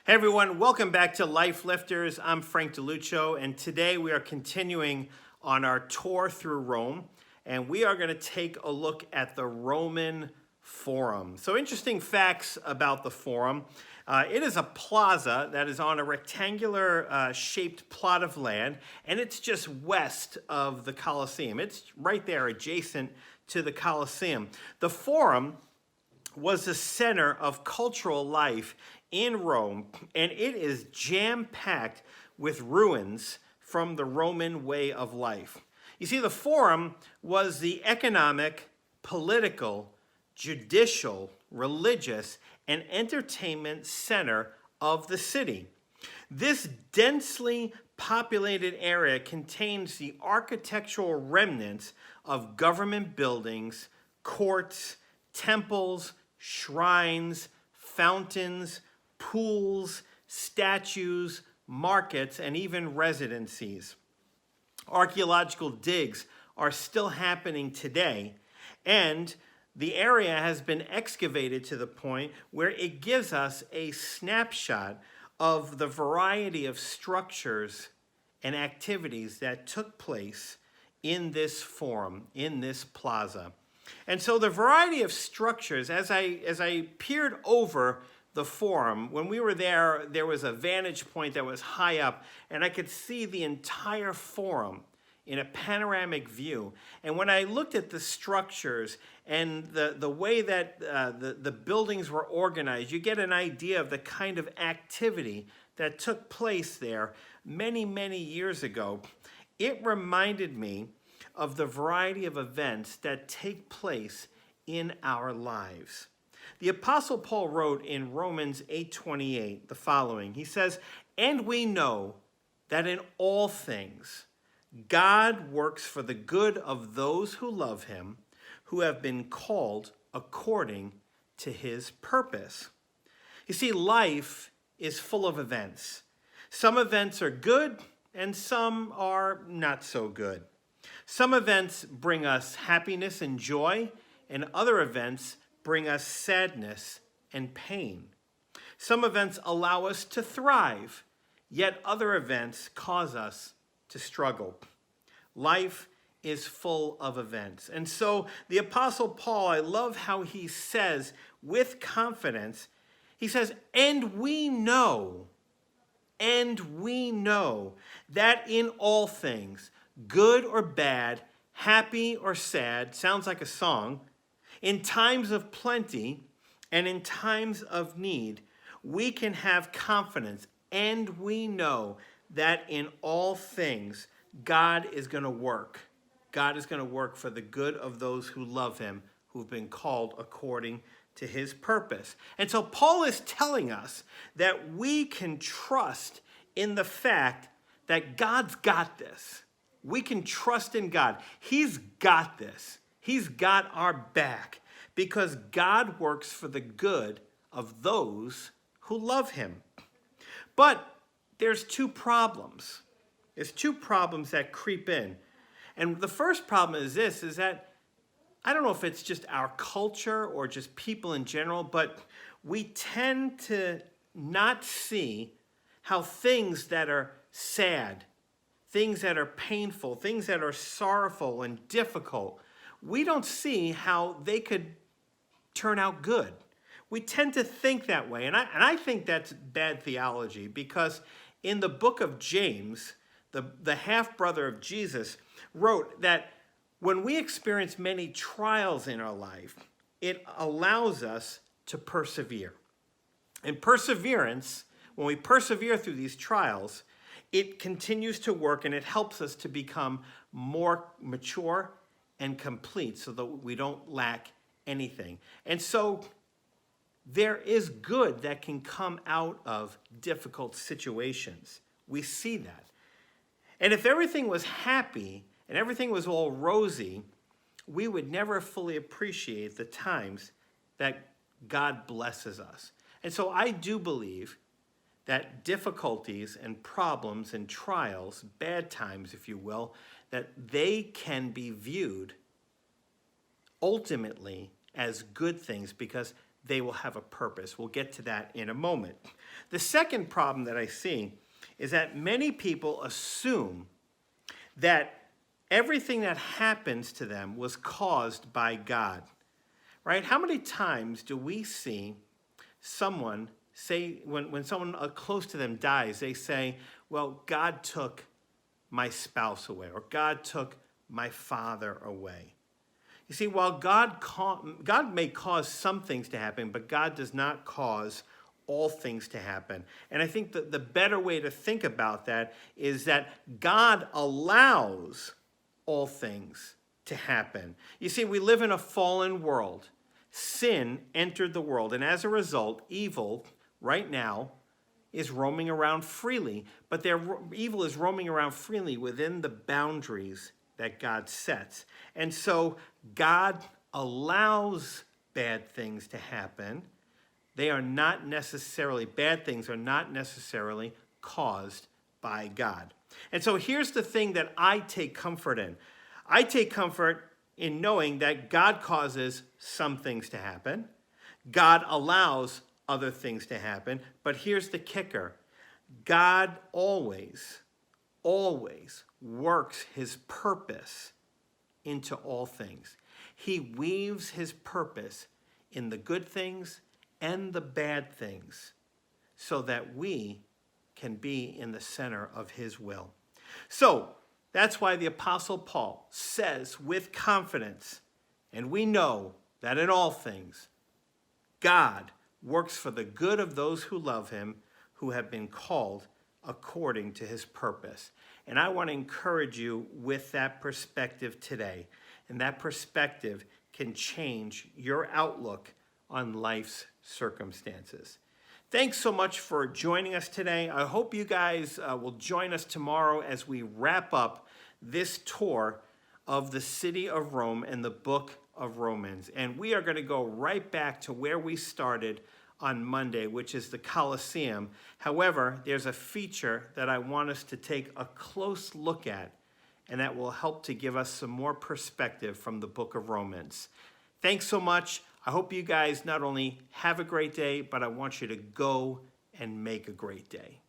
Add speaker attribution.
Speaker 1: Hey everyone, welcome back to Life Lifters. I'm Frank DeLuccio, and today we are continuing on our tour through Rome, and we are going to take a look at the Roman Forum. So interesting facts about the Forum. It is a plaza that is on a rectangular shaped plot of land, and it's just west of the Colosseum. It's right there adjacent to the Colosseum. The Forum was the center of cultural life in Rome, and it is jam-packed with ruins from the Roman way of life. You see, the Forum was the economic, political, judicial, religious, and entertainment center of the city. This densely populated area contains the architectural remnants of government buildings, courts, temples, shrines, fountains, pools, statues, markets, and even residencies. Archaeological digs are still happening today, and the area has been excavated to the point where it gives us a snapshot of the variety of structures and activities that took place in this forum, in this plaza. And so the variety of structures, as I peered over the forum, when we were there, there was a vantage point that was high up, and I could see the entire forum in a panoramic view. And when I looked at the structures and the way that the buildings were organized, you get an idea of the kind of activity that took place there many, many years ago. It reminded me of the variety of events that take place in our lives. The Apostle Paul wrote in Romans 8:28 the following. He says, "And we know that in all things God works for the good of those who love him, who have been called according to his purpose." You see, life is full of events. Some events are good and some are not so good. Some events bring us happiness and joy, and other events bring us sadness and pain. Some events allow us to thrive, yet other events cause us to struggle. Life is full of events. And so the Apostle Paul, I love how he says with confidence, he says, and we know that in all things, good or bad, happy or sad, sounds like a song, in times of plenty and in times of need, we can have confidence, and we know that in all things, God is going to work. God is going to work for the good of those who love him, who've been called according to his purpose. And so Paul is telling us that we can trust in the fact that God's got this. We can trust in God. He's got this. He's got our back because God works for the good of those who love him. But there's two problems. There's two problems that creep in. And the first problem is this, is that I don't know if it's just our culture or just people in general, but we tend to not see how things that are sad, things that are painful, things that are sorrowful and difficult, we don't see how they could turn out good. We tend to think that way, and I think that's bad theology, because in the book of James, the half-brother of Jesus, wrote that when we experience many trials in our life, it allows us to persevere. And perseverance, when we persevere through these trials, it continues to work and it helps us to become more mature and complete so that we don't lack anything. And so there is good that can come out of difficult situations. We see that. And if everything was happy and everything was all rosy, we would never fully appreciate the times that God blesses us. And so I do believe that difficulties and problems and trials, bad times, if you will, that they can be viewed ultimately as good things because they will have a purpose. We'll get to that in a moment. The second problem that I see is that many people assume that everything that happens to them was caused by God, right? How many times do we see someone say, when someone close to them dies, they say, well, God took my spouse away, or God took my father away. You see, while God may cause some things to happen, but God does not cause all things to happen. And I think that the better way to think about that is that God allows all things to happen. You see, we live in a fallen world. Sin entered the world, and as a result, evil right now is roaming around freely, but their evil is roaming around freely within the boundaries that God sets. And so God allows bad things to happen. Bad things are not necessarily caused by God. And so here's the thing that I take comfort in. I take comfort in knowing that God causes some things to happen. God allows other things to happen. But here's the kicker. God always works his purpose into all things. He weaves his purpose in the good things and the bad things so that we can be in the center of his will. So that's why the Apostle Paul says with confidence, and we know that in all things, God works for the good of those who love him, who have been called according to his purpose. And I want to encourage you with that perspective today. And that perspective can change your outlook on life's circumstances. Thanks so much for joining us today. I hope you guys will join us tomorrow as we wrap up this tour of the city of Rome and the book of Romans. And we are going to go right back to where we started on Monday, which is the Colosseum. However, there's a feature that I want us to take a close look at, and that will help to give us some more perspective from the book of Romans. Thanks so much. I hope you guys not only have a great day, but I want you to go and make a great day.